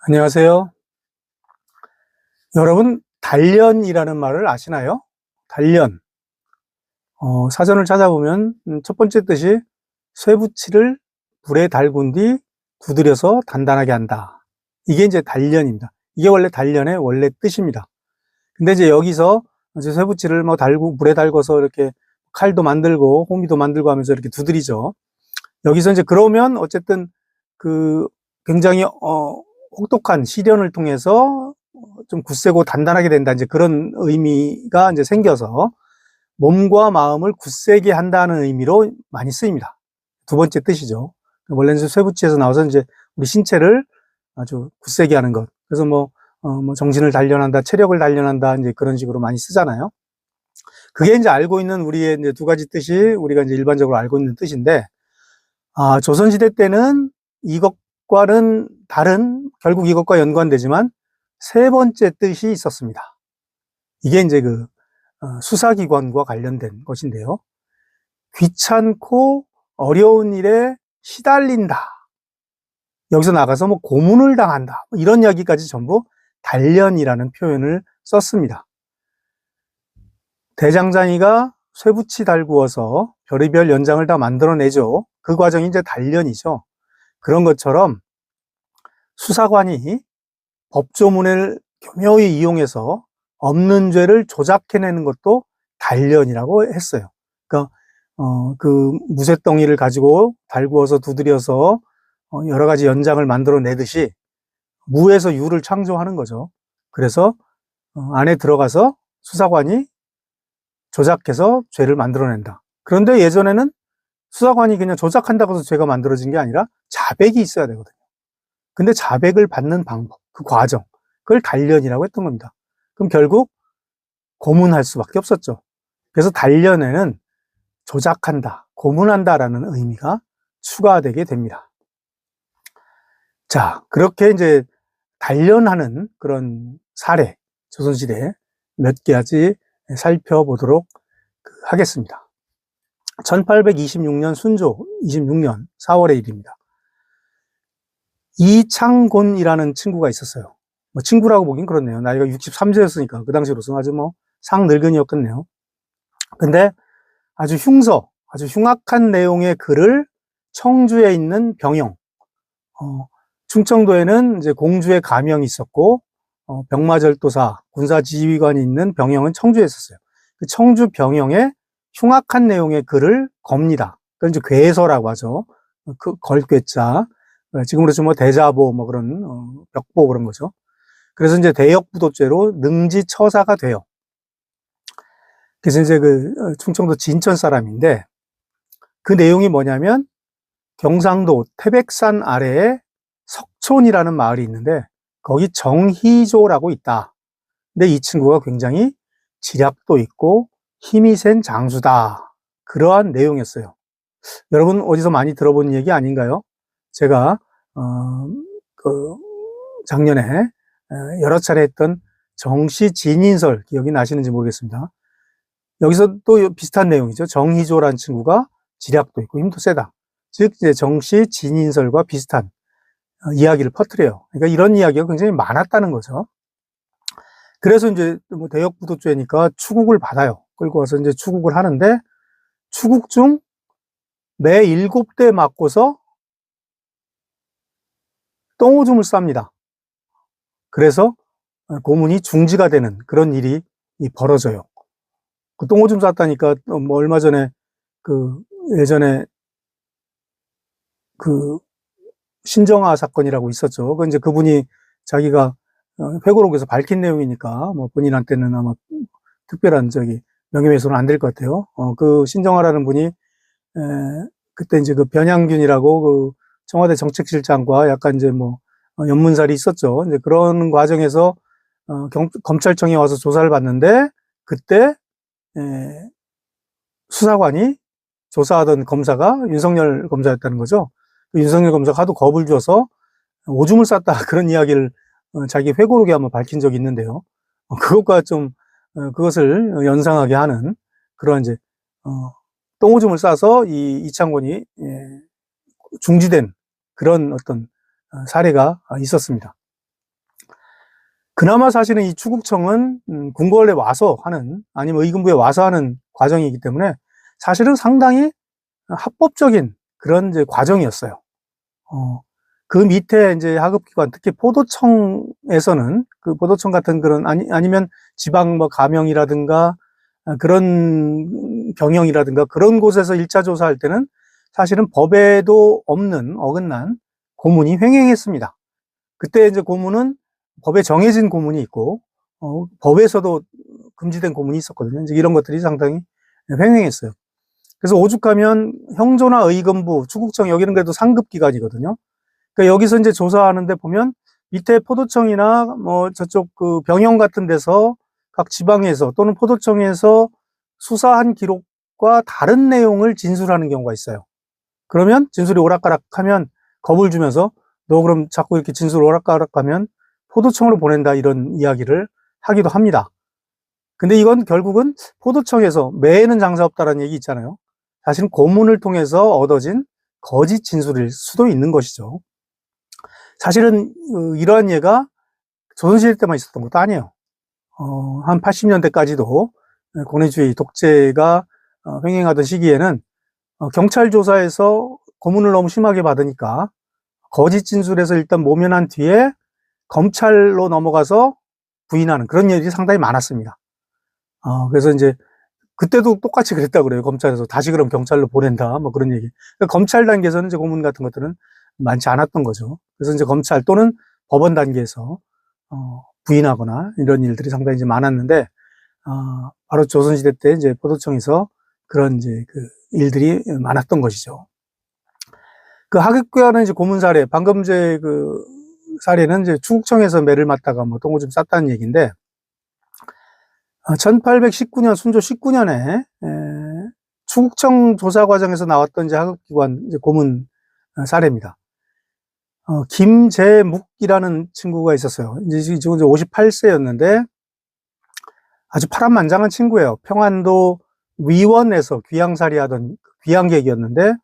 안녕하세요. 여러분, 단련이라는 말을 아시나요? 단련. 사전을 찾아보면 첫 번째 뜻이 쇠붙이를 불에 달군 뒤 두드려서 단단하게 한다. 이게 이제 단련입니다. 이게 원래 단련의 원래 뜻입니다. 근데 이제 여기서 이제 쇠붙이를 뭐 달고 불에 달궈서 이렇게 칼도 만들고 호미도 만들고 하면서 이렇게 두드리죠. 여기서 이제 그러면 어쨌든 그 굉장히 혹독한 시련을 통해서 좀 굳세고 단단하게 된다. 이제 그런 의미가 이제 생겨서 몸과 마음을 굳세게 한다는 의미로 많이 쓰입니다. 두 번째 뜻이죠. 원래는 쇠붙이에서 나와서 이제 우리 신체를 아주 굳세게 하는 것. 그래서 뭐 정신을 단련한다, 체력을 단련한다, 이제 그런 식으로 많이 쓰잖아요. 그게 이제 알고 있는 우리의 이제 두 가지 뜻이 우리가 이제 일반적으로 알고 있는 뜻인데, 조선시대 때는 이것과는 다른, 결국 이것과 연관되지만 세 번째 뜻이 있었습니다. 이게 이제 수사기관과 관련된 것인데요. 귀찮고 어려운 일에 시달린다. 여기서 나가서 뭐 고문을 당한다. 이런 이야기까지 전부 단련이라는 표현을 썼습니다. 대장장이가 쇠붙이 달구어서 별의별 연장을 다 만들어내죠. 그 과정이 이제 단련이죠. 그런 것처럼 수사관이 법조문을 교묘히 이용해서 없는 죄를 조작해내는 것도 단련이라고 했어요. 그러니까 그 무쇠덩이를 가지고 달구어서 두드려서 여러 가지 연장을 만들어내듯이 무에서 유를 창조하는 거죠. 그래서 안에 들어가서 수사관이 조작해서 죄를 만들어낸다. 그런데 예전에는 수사관이 그냥 조작한다고 해서 죄가 만들어진 게 아니라 자백이 있어야 되거든요. 근데 자백을 받는 방법, 그 과정, 그걸 단련이라고 했던 겁니다. 그럼 결국 고문할 수밖에 없었죠. 그래서 단련에는 조작한다, 고문한다라는 의미가 추가되게 됩니다. 자, 그렇게 이제 단련하는 그런 사례, 조선시대 몇 가지 살펴보도록 하겠습니다. 1826년 순조 26년 4월의 일입니다. 이창곤이라는 친구가 있었어요. 뭐 친구라고 보긴 그렇네요. 나이가 63세였으니까 그 당시로서는 아주 뭐 상늙은이였겠네요. 근데 아주 아주 흉악한 내용의 글을 청주에 있는 병영, 충청도에는 이제 공주의 가명이 있었고, 병마절도사, 군사지휘관이 있는 병영은 청주에 있었어요. 그 청주 병영에 흉악한 내용의 글을 겁니다. 그걸 이제 괴서라고 하죠. 그 걸괴자. 지금으로 치면 뭐 대자보, 뭐 그런, 벽보 그런 거죠. 그래서 이제 대역부도죄로 능지처사가 돼요. 그래서 이제 충청도 진천 사람인데, 그 내용이 뭐냐면, 경상도 태백산 아래에 석촌이라는 마을이 있는데, 거기 정희조라고 있다. 근데 이 친구가 굉장히 지략도 있고 힘이 센 장수다. 그러한 내용이었어요. 여러분 어디서 많이 들어본 얘기 아닌가요? 제가 작년에 여러 차례 했던 정시 진인설 기억이 나시는지 모르겠습니다. 여기서 또 비슷한 내용이죠. 정희조라는 친구가 지략도 있고 힘도 세다. 즉 이제 정시 진인설과 비슷한 이야기를 퍼뜨려요. 그러니까 이런 이야기가 굉장히 많았다는 거죠. 그래서 이제 뭐 대역부도죄니까 추국을 받아요. 끌고 와서 이제 추국을 하는데 추국 중 매 7대 맞고서 똥오줌을 쌉니다. 그래서 고문이 중지가 되는 그런 일이 벌어져요. 그 똥오줌 쌌다니까 뭐 얼마 전에 예전에 신정아 사건이라고 있었죠. 그 이제 그분이 자기가 회고록에서 밝힌 내용이니까 뭐 본인한테는 아마 특별한 명예훼손은 안 될 것 같아요. 그 신정아라는 분이 그때 이제 변양균이라고 청와대 정책실장과 약간 이제 뭐 연문살이 있었죠. 이제 그런 과정에서 검찰청에 와서 조사를 받는데 그때 수사관이 조사하던 검사가 윤석열 검사였다는 거죠. 윤석열 검사가 하도 겁을 줘서 오줌을 쌌다 그런 이야기를 자기 회고록에 한번 밝힌 적이 있는데요. 그것과 좀 그것을 연상하게 하는 그런 이제 똥오줌을 싸서 이창곤이 중지된 그런 어떤 사례가 있었습니다. 그나마 사실은 이 추국청은 궁궐에 와서 하는, 아니면 의금부에 와서 하는 과정이기 때문에 사실은 상당히 합법적인 그런 이제 과정이었어요. 그 밑에 이제 하급기관, 특히 포도청에서는 그 포도청 같은 그런, 아니면 지방 뭐 가명이라든가 그런 경영이라든가 그런 곳에서 1차 조사할 때는 사실은 법에도 없는 어긋난 고문이 횡행했습니다. 그때 이제 고문은 법에 정해진 고문이 있고, 법에서도 금지된 고문이 있었거든요. 이제 이런 것들이 상당히 횡행했어요. 그래서 오죽하면 형조나 의금부, 추국청, 여기는 그래도 상급 기관이거든요. 그러니까 여기서 이제 조사하는데 보면 밑에 포도청이나 뭐 저쪽 그 병영 같은 데서 각 지방에서 또는 포도청에서 수사한 기록과 다른 내용을 진술하는 경우가 있어요. 그러면 진술이 오락가락하면 겁을 주면서 너 그럼 자꾸 이렇게 진술 오락가락하면 포도청으로 보낸다, 이런 이야기를 하기도 합니다. 근데 이건 결국은 포도청에서 매에는 장사 없다라는 얘기 있잖아요. 사실은 고문을 통해서 얻어진 거짓 진술일 수도 있는 것이죠. 사실은 이러한 예가 조선시대 때만 있었던 것도 아니에요. 한 80년대까지도 공내주의 독재가 횡행하던 시기에는 경찰 조사에서 고문을 너무 심하게 받으니까 거짓 진술에서 일단 모면한 뒤에 검찰로 넘어가서 부인하는 그런 일이 상당히 많았습니다. 그래서 이제 그때도 똑같이 그랬다고 그래요. 검찰에서 다시 그럼 경찰로 보낸다, 뭐 그런 얘기. 그러니까 검찰 단계에서는 이제 고문 같은 것들은 많지 않았던 거죠. 그래서 이제 검찰 또는 법원 단계에서 부인하거나 이런 일들이 상당히 이제 많았는데, 바로 조선시대 때 이제 포도청에서 그런 이제 그 일들이 많았던 것이죠. 그 하급기관은 이제 고문 사례, 방금 이제 그 사례는 이제 추국청에서 매를 맞다가 뭐 똥오줌 쌌다는 얘기인데, 1819년, 순조 19년에 추국청 조사 과정에서 나왔던 이제 하급기관 이제 고문 사례입니다. 김재묵이라는 친구가 있었어요. 이제 지금 58세였는데 아주 파란만장한 친구예요. 평안도 위원에서 귀양살이 하던 귀양객이었는데,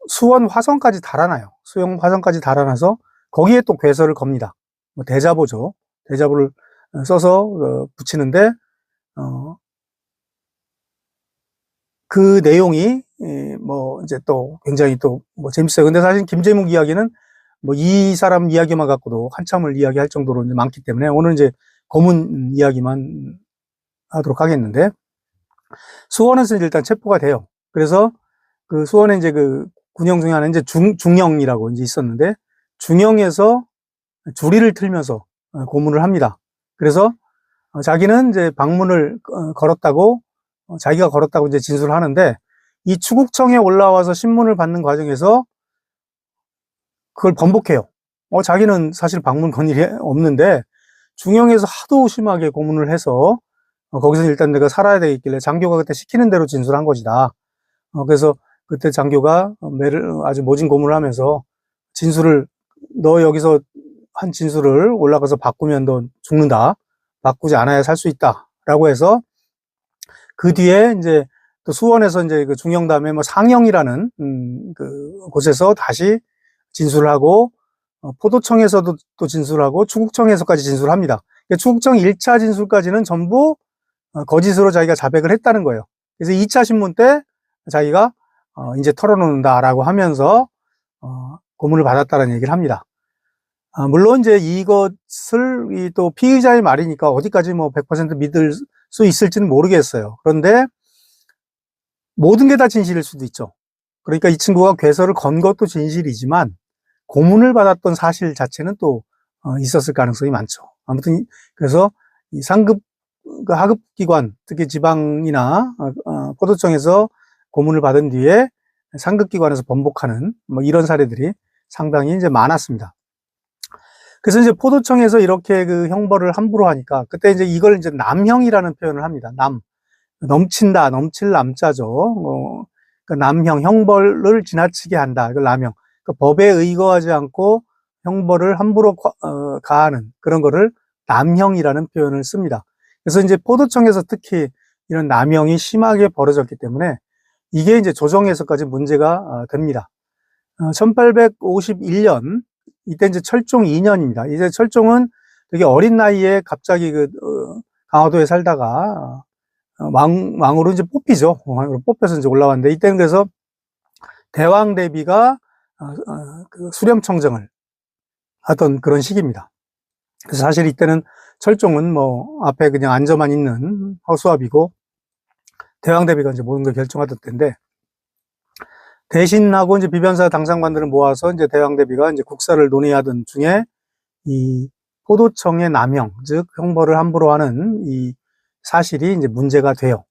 수원 화성까지 달아나요. 수영 화성까지 달아나서 거기에 또 괴서를 겁니다. 뭐 대자보죠. 대자보를 써서 붙이는데, 그 내용이 뭐 이제 또 굉장히 또 뭐 재밌어요. 근데 사실 김재묵 이야기는 뭐 이 사람 이야기만 갖고도 한참을 이야기할 정도로 이제 많기 때문에 오늘 이제 고문 이야기만 하도록 하겠는데, 수원에서 일단 체포가 돼요. 그래서 그 수원에 이제 그 군영 중에 하나 이제 중영이라고 이제 있었는데, 중영에서 주리를 틀면서 고문을 합니다. 그래서 자기는 이제 방문을 걸었다고, 자기가 걸었다고 이제 진술을 하는데, 이 추국청에 올라와서 신문을 받는 과정에서 그걸 번복해요. 자기는 사실 방문 건 일이 없는데 중영에서 하도 심하게 고문을 해서 거기서 일단 내가 살아야 되겠길래 장교가 그때 시키는 대로 진술한 것이다. 그래서 그때 장교가 매를 아주 모진 고문을 하면서 진술을, 너 여기서 한 진술을 올라가서 바꾸면 너 죽는다, 바꾸지 않아야 살 수 있다 라고 해서, 그 뒤에 이제 또 수원에서 이제 그 중영 다음에 뭐 상영이라는 그 곳에서 다시 진술을 하고, 포도청에서도 또 진술하고 추국청에서까지 진술합니다. 그러니까 추국청 1차 진술까지는 전부 거짓으로 자기가 자백을 했다는 거예요. 그래서 2차 신문 때 자기가 이제 털어놓는다라고 하면서 고문을 받았다는 얘기를 합니다. 물론 이제 이것을 또 피의자의 말이니까 어디까지 뭐 100% 믿을 수 있을지는 모르겠어요. 그런데 모든 게 다 진실일 수도 있죠. 그러니까 이 친구가 괴서를 건 것도 진실이지만 고문을 받았던 사실 자체는 또 있었을 가능성이 많죠. 아무튼 그래서 이 상급 하급 기관, 특히 지방이나 포도청에서 고문을 받은 뒤에 상급 기관에서 번복하는 뭐 이런 사례들이 상당히 이제 많았습니다. 그래서 이제 포도청에서 이렇게 그 형벌을 함부로 하니까 그때 이제 이걸 이제 남형이라는 표현을 합니다. 넘친다, 넘칠 남자죠. 그러니까 남형, 형벌을 지나치게 한다. 이걸 남형. 그러니까 법에 의거하지 않고 형벌을 함부로 가하는 그런 거를 남형이라는 표현을 씁니다. 그래서 이제 포도청에서 특히 이런 남형이 심하게 벌어졌기 때문에 이게 이제 조정에서까지 문제가 됩니다. 1851년, 이때 이제 철종 2년입니다. 이제 철종은 되게 어린 나이에 갑자기 강화도에 살다가 왕으로 이제 뽑히죠. 왕으로 뽑혀서 이제 올라왔는데, 이때는 그래서 대왕대비가 그 수렴청정을 하던 그런 시기입니다. 그래서 사실 이때는 철종은 뭐 앞에 그냥 앉아만 있는 허수아비고, 대왕대비가 이제 모든 걸 결정하던 때인데, 대신하고 이제 비변사 당상관들을 모아서 이제 대왕대비가 이제 국사를 논의하던 중에 이 포도청의 남용, 즉 형벌을 함부로 하는 이 사실이 이제 문제가 돼요.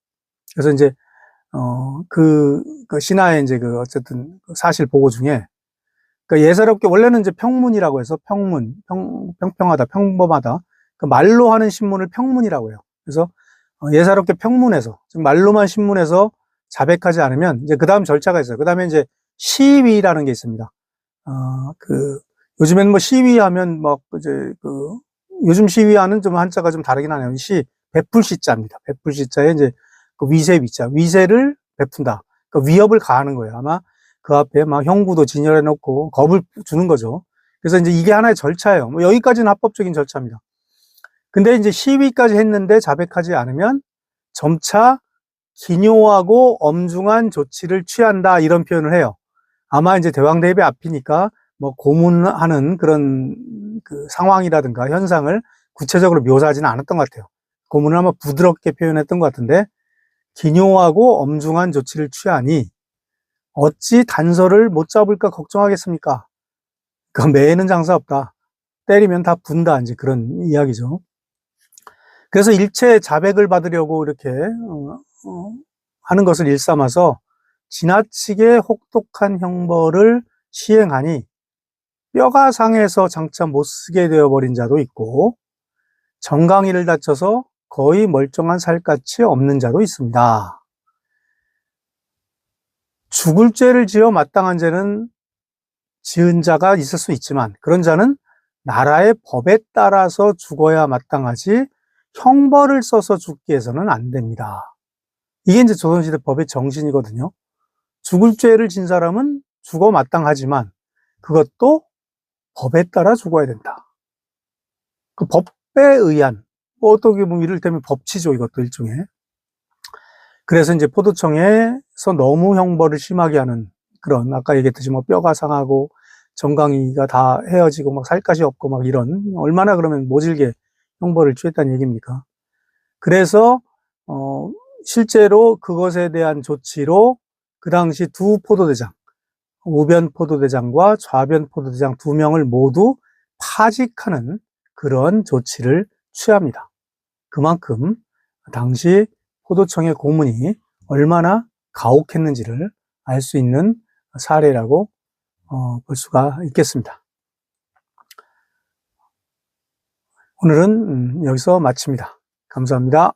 그래서 이제 그 신하의 이제 어쨌든 사실 보고 중에, 예사롭게 원래는 이제 평문이라고 해서 평평하다, 평범하다, 말로 하는 신문을 평문이라고 해요. 그래서 예사롭게 평문에서, 즉 말로만 신문에서 자백하지 않으면 이제 그 다음 절차가 있어요. 그 다음에 이제 시위라는 게 있습니다. 요즘에는 뭐 시위하면 요즘 시위하는 좀 한자가 좀 다르긴 하네요. 베풀 시자입니다. 베풀 시자에 이제 위세 위자, 위세를 베푼다. 위협을 가하는 거예요. 아마 그 앞에 막 형구도 진열해 놓고 겁을 주는 거죠. 그래서 이제 이게 하나의 절차예요. 뭐 여기까지는 합법적인 절차입니다. 근데 이제 시위까지 했는데 자백하지 않으면 점차 기묘하고 엄중한 조치를 취한다, 이런 표현을 해요. 아마 이제 대왕대비 앞이니까 뭐 고문하는 그런 그 상황이라든가 현상을 구체적으로 묘사하지는 않았던 것 같아요. 고문을 아마 부드럽게 표현했던 것 같은데, 기묘하고 엄중한 조치를 취하니 어찌 단서를 못 잡을까 걱정하겠습니까? 매에는 장사 없다. 때리면 다 분다. 이제 그런 이야기죠. 그래서 일체 자백을 받으려고 이렇게 하는 것을 일삼아서 지나치게 혹독한 형벌을 시행하니 뼈가 상해서 장차 못 쓰게 되어버린 자도 있고, 정강이를 다쳐서 거의 멀쩡한 살갗이 없는 자도 있습니다. 죽을 죄를 지어 마땅한 죄는 지은 자가 있을 수 있지만, 그런 자는 나라의 법에 따라서 죽어야 마땅하지 형벌을 써서 죽게 해서는 안 됩니다. 이게 이제 조선시대 법의 정신이거든요. 죽을 죄를 진 사람은 죽어 마땅하지만 그것도 법에 따라 죽어야 된다. 그 법에 의한, 어떻게 보면 이를테면 법치죠, 이것도 일종의. 그래서 이제 포도청에서 너무 형벌을 심하게 하는 그런, 아까 얘기했듯이 뭐 뼈가 상하고 정강이가 다 헤어지고 막 살갗이 없고 막 이런, 얼마나 그러면 모질게 형벌을 취했다는 얘기입니까? 그래서 실제로 그것에 대한 조치로 그 당시 두 포도대장, 우변 포도대장과 좌변 포도대장 두 명을 모두 파직하는 그런 조치를 취합니다. 그만큼 당시 포도청의 고문이 얼마나 가혹했는지를 알 수 있는 사례라고 볼 수가 있겠습니다. 오늘은 여기서 마칩니다. 감사합니다.